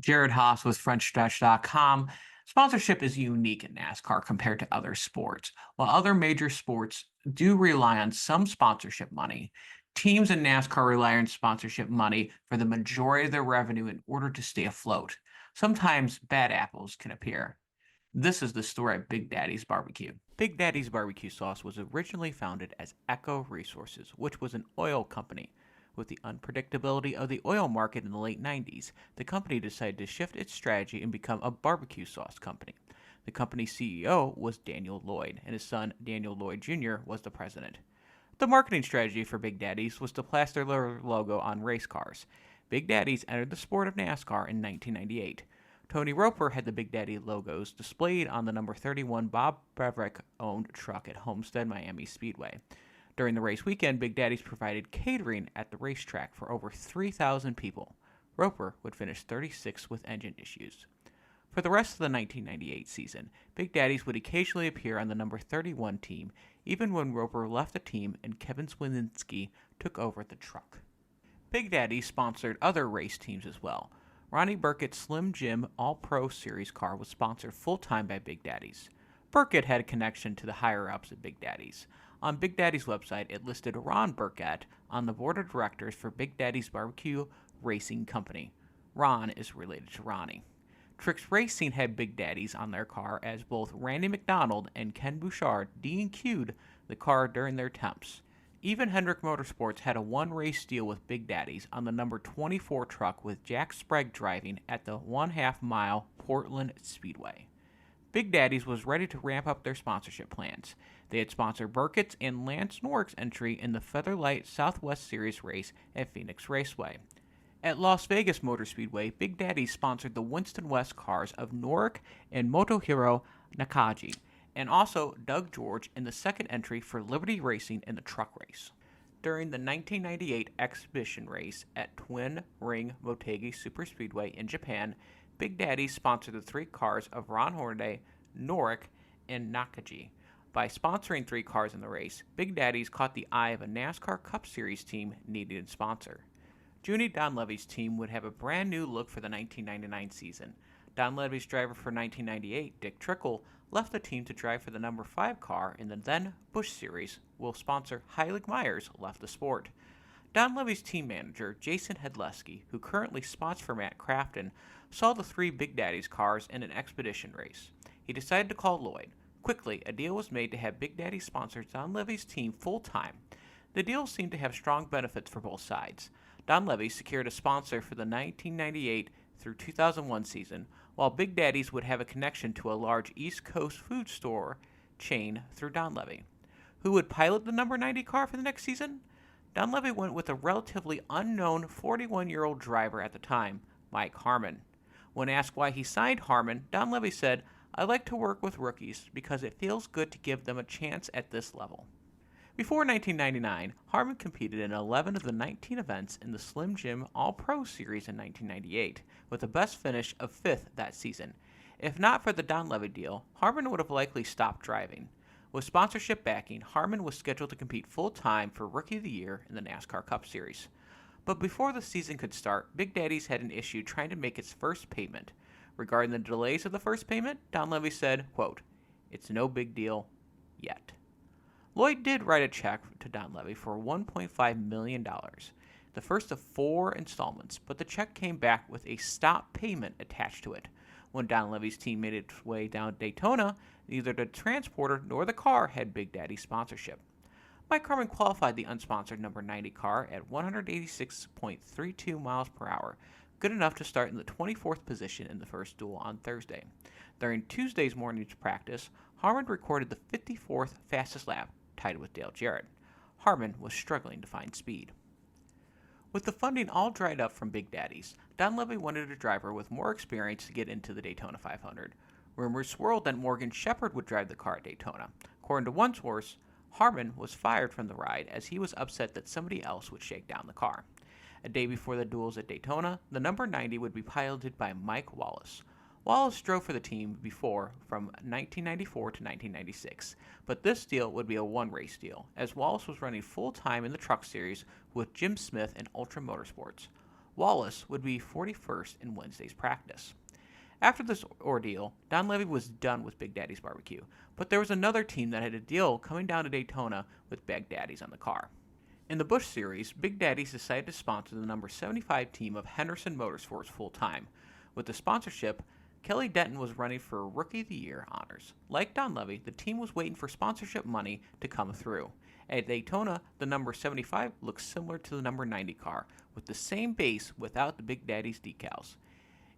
Jared Haas with FrenchStretch.com. Sponsorship is unique in NASCAR compared to other sports. While other major sports do rely on some sponsorship money, teams in NASCAR rely on sponsorship money for the majority of their revenue in order to stay afloat. Sometimes bad apples can appear. This is the story of Big Daddy's Barbecue. Big Daddy's barbecue sauce was originally founded as Echo Resources, which was an oil company. With the unpredictability of the oil market in the late 90s, the company decided to shift its strategy and become a barbecue sauce company. The company's CEO was Daniel Lloyd, and his son Daniel Lloyd Jr. was the president. The marketing strategy for Big Daddy's was to plaster their logo on race cars. Big Daddy's entered the sport of NASCAR in 1998. Tony Roper had the Big Daddy logos displayed on the number 31 Bob Breverick owned truck at Homestead Miami Speedway. During the race weekend, Big Daddy's provided catering at the racetrack for over 3,000 people. Roper would finish 36th with engine issues. For the rest of the 1998 season, Big Daddy's would occasionally appear on the number 31 team, even when Roper left the team and Kevin Swinski took over the truck. Big Daddy sponsored other race teams as well. Ronnie Burkett's Slim Jim All-Pro Series car was sponsored full-time by Big Daddy's. Burkett had a connection to the higher-ups at Big Daddy's. On Big Daddy's website, it listed Ron Burkett on the board of directors for Big Daddy's Barbecue Racing Company. Ron is related to Ronnie. Trix Racing had Big Daddy's on their car as both Randy McDonald and Ken Bouchard DQ'd the car during their attempts. Even Hendrick Motorsports had a one-race deal with Big Daddy's on the number 24 truck with Jack Sprague driving at the 1/2 mile Portland Speedway. Big Daddy's was ready to ramp up their sponsorship plans. They had sponsored Burkett's and Lance Norrick's entry in the Featherlight Southwest Series race at Phoenix Raceway. At Las Vegas Motor Speedway, Big Daddy sponsored the Winston West cars of Norrick and Motohiro Nakagi, and also Doug George in the second entry for Liberty Racing in the truck race. During the 1998 exhibition race at Twin Ring Motegi Superspeedway in Japan, Big Daddy sponsored the three cars of Ron Hornaday, Norrick, and Nakagi. By sponsoring three cars in the race, Big Daddy's caught the eye of a NASCAR Cup Series team needing a sponsor. Junie Donlavey's team would have a brand new look for the 1999 season. Donlavey's driver for 1998, Dick Trickle, left the team to drive for the number 5 car in the then Busch Series, while sponsor Heilig Myers left the sport. Donlavey's team manager, Jason Hedleski, who currently spots for Matt Crafton, saw the three Big Daddy's cars in an expedition race. He decided to call Lloyd. Quickly, a deal was made to have Big Daddy sponsor Donlavey's team full-time. The deal seemed to have strong benefits for both sides. Donlavey secured a sponsor for the 1998 through 2001 season, while Big Daddy's would have a connection to a large East Coast food store chain through Donlavey. Who would pilot the number 90 car for the next season? Donlavey went with a relatively unknown 41-year-old driver at the time, Mike Harmon. When asked why he signed Harmon, Donlavey said, "I like to work with rookies because it feels good to give them a chance at this level." Before 1999, Harmon competed in 11 of the 19 events in the Slim Jim All-Pro Series in 1998, with a best finish of 5th that season. If not for the Donlavey deal, Harmon would have likely stopped driving. With sponsorship backing, Harmon was scheduled to compete full-time for Rookie of the Year in the NASCAR Cup Series. But before the season could start, Big Daddy's had an issue trying to make its first payment. Regarding the delays of the first payment, Donlavey said, quote, "It's no big deal yet." Lloyd did write a check to Donlavey for $1.5 million, the first of 4 installments, but the check came back with a stop payment attached to it. When Donlavey's team made its way down Daytona, neither the transporter nor the car had Big Daddy sponsorship. Mike Harmon qualified the unsponsored number 90 car at 186.32 miles per hour, good enough to start in the 24th position in the first duel on Thursday. During Tuesday's morning's practice, Harmon recorded the 54th fastest lap, tied with Dale Jarrett. Harmon was struggling to find speed. With the funding all dried up from Big Daddy's, Donlavey wanted a driver with more experience to get into the Daytona 500. Rumors swirled that Morgan Shepherd would drive the car at Daytona. According to one source, Harmon was fired from the ride as he was upset that somebody else would shake down the car. A day before the duels at Daytona, the number 90 would be piloted by Mike Wallace. Wallace drove for the team before from 1994 to 1996, but this deal would be a one-race deal, as Wallace was running full-time in the Truck Series with Jim Smith and Ultra Motorsports. Wallace would be 41st in Wednesday's practice. After this ordeal, Donlavey was done with Big Daddy's barbecue, but there was another team that had a deal coming down to Daytona with Big Daddy's on the car. In the Busch Series, Big Daddy's decided to sponsor the number 75 team of Henderson Motorsports full-time. With the sponsorship, Kelly Denton was running for Rookie of the Year honors. Like Donlavey, the team was waiting for sponsorship money to come through. At Daytona, the number 75 looks similar to the number 90 car, with the same base without the Big Daddy's decals.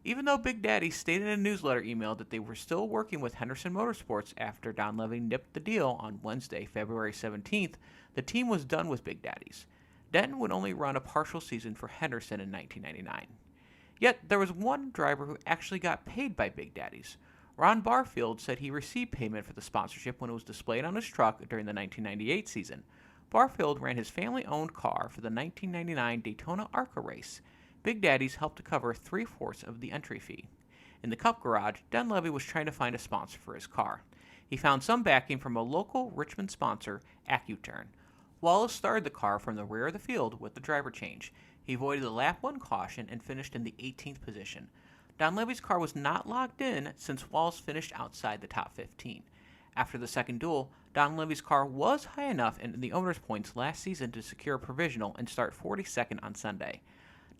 Even though Big Daddy stated in a newsletter email that they were still working with Henderson Motorsports after Donlavey nipped the deal on Wednesday, February 17th, the team was done with Big Daddy's. Denton would only run a partial season for Henderson in 1999. Yet, there was one driver who actually got paid by Big Daddy's. Ron Barfield said he received payment for the sponsorship when it was displayed on his truck during the 1998 season. Barfield ran his family-owned car for the 1999 Daytona ARCA race. Big Daddy's helped to cover 3/4 of the entry fee. In the Cup garage, Donlavey was trying to find a sponsor for his car. He found some backing from a local Richmond sponsor, AccuTurn. Wallace started the car from the rear of the field with the driver change. He avoided the lap 1 caution and finished in the 18th position. Donlavey's car was not locked in since Wallace finished outside the top 15. After the second duel, Donlavey's car was high enough in the owner's points last season to secure a provisional and start 42nd on Sunday.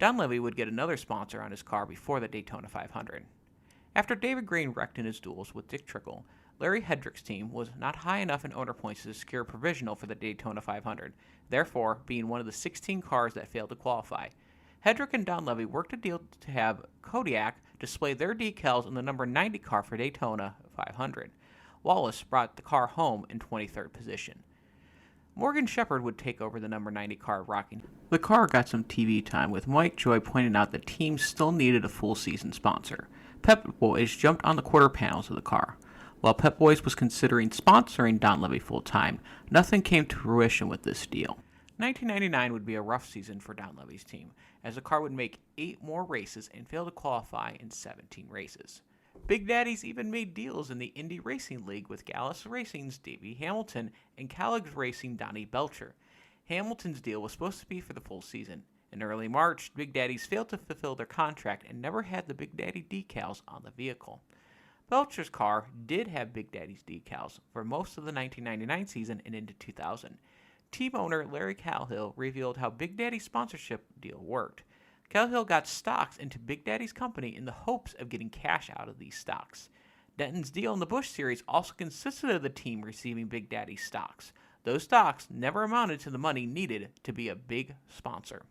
Donlavey would get another sponsor on his car before the Daytona 500. After David Green wrecked in his duels with Dick Trickle, Larry Hedrick's team was not high enough in owner points to secure a provisional for the Daytona 500, therefore being one of the 16 cars that failed to qualify. Hedrick and Donlavey worked a deal to have Kodiak display their decals on the number 90 car for Daytona 500. Wallace brought the car home in 23rd position. Morgan Shepherd would take over the number 90 car rocking. The car got some TV time, with Mike Joy pointing out that teams still needed a full season sponsor. Pep Boys jumped on the quarter panels of the car. While Pep Boys was considering sponsoring Donlavey full-time, nothing came to fruition with this deal. 1999 would be a rough season for Donlavey's team, as the car would make 8 more races and fail to qualify in 17 races. Big Daddy's even made deals in the Indy Racing League with Gallus Racing's Davey Hamilton and Calix Racing Donnie Belcher. Hamilton's deal was supposed to be for the full season. In early March, Big Daddy's failed to fulfill their contract and never had the Big Daddy decals on the vehicle. Belcher's car did have Big Daddy's decals for most of the 1999 season and into 2000. Team owner Larry Calhill revealed how Big Daddy's sponsorship deal worked. Calhill got stocks into Big Daddy's company in the hopes of getting cash out of these stocks. Denton's deal in the Busch Series also consisted of the team receiving Big Daddy's stocks. Those stocks never amounted to the money needed to be a big sponsor.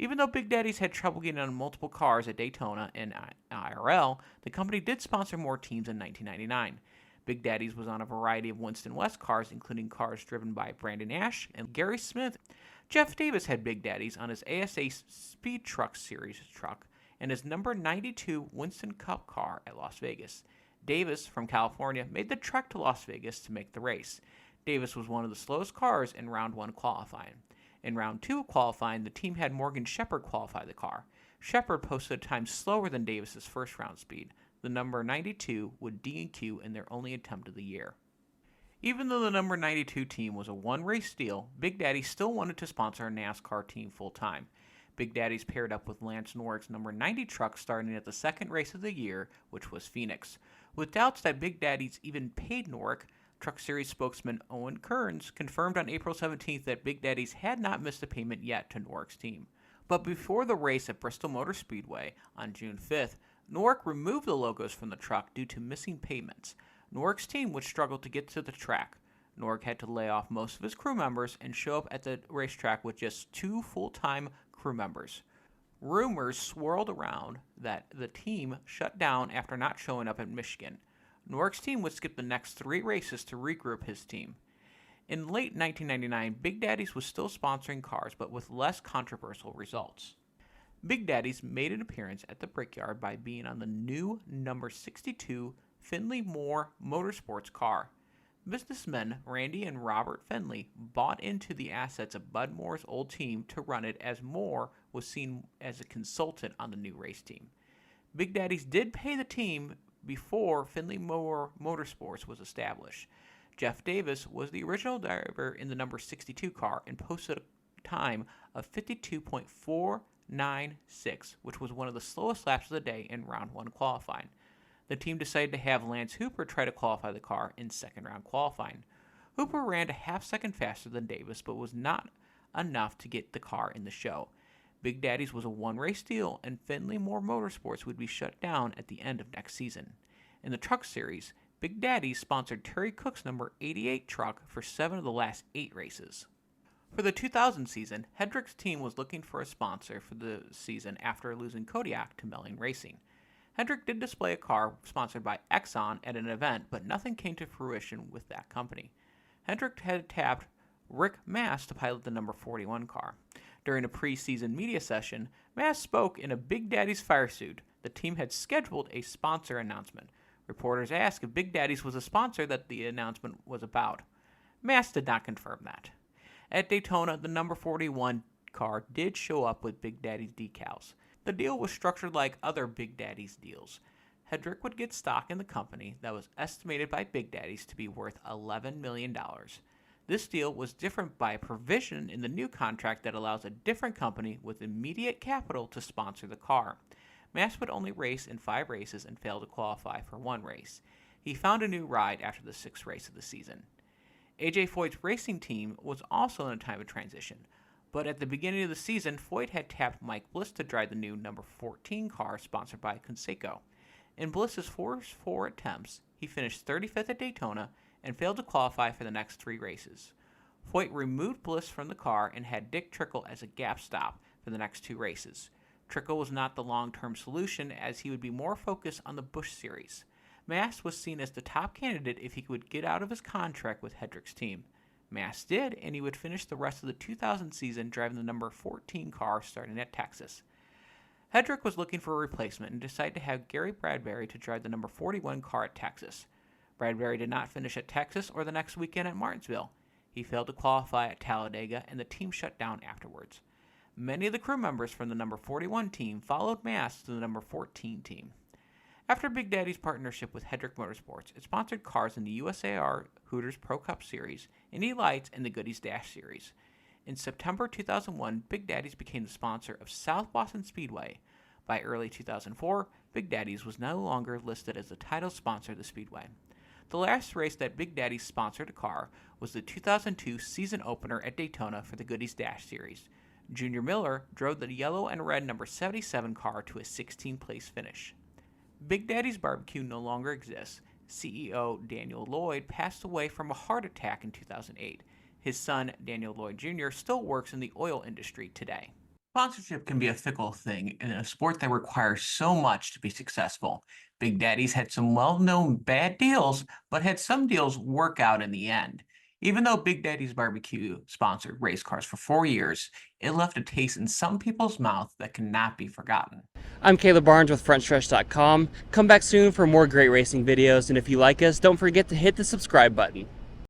Even though Big Daddy's had trouble getting on multiple cars at Daytona and IRL, the company did sponsor more teams in 1999. Big Daddy's was on a variety of Winston West cars, including cars driven by Brandon Ash and Gary Smith. Jeff Davis had Big Daddy's on his ASA Speed Truck Series truck and his number 92 Winston Cup car at Las Vegas. Davis, from California, made the trek to Las Vegas to make the race. Davis was one of the slowest cars in Round 1 qualifying. In Round 2 qualifying, the team had Morgan Shepherd qualify the car. Shepherd posted a time slower than Davis's first round speed. The number 92 would DQ in their only attempt of the year. Even though the number 92 team was a one-race deal, Big Daddy still wanted to sponsor a NASCAR team full-time. Big Daddy's paired up with Lance Norrick's number 90 truck starting at the second race of the year, which was Phoenix. With doubts that Big Daddy's even paid Norrick, Truck Series spokesman Owen Kearns confirmed on April 17th that Big Daddy's had not missed a payment yet to Norrick's team. But before the race at Bristol Motor Speedway on June 5th, Norrick removed the logos from the truck due to missing payments. Norrick's team would struggle to get to the track. Norrick had to lay off most of his crew members and show up at the racetrack with just 2 full-time crew members. Rumors swirled around that the team shut down after not showing up in Michigan. Norrick's team would skip the next 3 races to regroup his team. In late 1999, Big Daddy's was still sponsoring cars, but with less controversial results. Big Daddy's made an appearance at the Brickyard by being on the new number 62 Finley Moore Motorsports car. Businessmen Randy and Robert Finley bought into the assets of Bud Moore's old team to run it, as Moore was seen as a consultant on the new race team. Big Daddy's did pay the team before Finley Moore Motorsports was established. Jeff Davis was the original driver in the number 62 car and posted a time of 52.4 4.996, which was one of the slowest laps of the day in round 1 qualifying. The team decided to have Lance Hooper try to qualify the car in second round qualifying. Hooper ran a half second faster than Davis, but was not enough to get the car in the show. Big Daddy's was a one-race deal, and Finley Moore Motorsports would be shut down at the end of next season. In the Truck Series, Big Daddy sponsored Terry Cook's number 88 truck for 7 of the last 8 races. For the 2000 season, Hendrick's team was looking for a sponsor for the season after losing Kodiak to Melling Racing. Hendrick did display a car sponsored by Exxon at an event, but nothing came to fruition with that company. Hendrick had tapped Rick Mast to pilot the number 41 car. During a preseason media session, Mast spoke in a Big Daddy's fire suit. The team had scheduled a sponsor announcement. Reporters asked if Big Daddy's was a sponsor that the announcement was about. Mast did not confirm that. At Daytona, the number 41 car did show up with Big Daddy's decals. The deal was structured like other Big Daddy's deals. Hendrick would get stock in the company that was estimated by Big Daddy's to be worth $11 million. This deal was different by a provision in the new contract that allows a different company with immediate capital to sponsor the car. Mast would only race in 5 races and fail to qualify for 1 race. He found a new ride after the 6th race of the season. A.J. Foyt's racing team was also in a time of transition, but at the beginning of the season, Foyt had tapped Mike Bliss to drive the new number 14 car sponsored by Conseco. In Bliss's first 4 attempts, he finished 35th at Daytona and failed to qualify for the next 3 races. Foyt removed Bliss from the car and had Dick Trickle as a gap stop for the next 2 races. Trickle was not the long-term solution, as he would be more focused on the Busch Series. Mast was seen as the top candidate if he would get out of his contract with Hendrick's team. Mast did, and he would finish the rest of the 2000 season driving the number 14 car starting at Texas. Hendrick was looking for a replacement and decided to have Gary Bradbury to drive the number 41 car at Texas. Bradbury did not finish at Texas or the next weekend at Martinsville. He failed to qualify at Talladega, and the team shut down afterwards. Many of the crew members from the number 41 team followed Mast to the number 14 team. After Big Daddy's partnership with Hendrick Motorsports, it sponsored cars in the USAR Hooters Pro Cup Series, Indy Lights, and the Goodies Dash Series. In September 2001, Big Daddy's became the sponsor of South Boston Speedway. By early 2004, Big Daddy's was no longer listed as the title sponsor of the Speedway. The last race that Big Daddy sponsored a car was the 2002 season opener at Daytona for the Goodies Dash Series. Junior Miller drove the yellow and red number 77 car to a 16th place finish. Big Daddy's Barbecue no longer exists. CEO Daniel Lloyd passed away from a heart attack in 2008. His son, Daniel Lloyd Jr., still works in the oil industry today. Sponsorship can be a fickle thing in a sport that requires so much to be successful. Big Daddy's had some well-known bad deals, but had some deals work out in the end. Even though Big Daddy's Barbecue sponsored race cars for 4 years, it left a taste in some people's mouth that cannot be forgotten. I'm Caleb Barnes with FrontStretch.com. Come back soon for more great racing videos, and if you like us, don't forget to hit the subscribe button.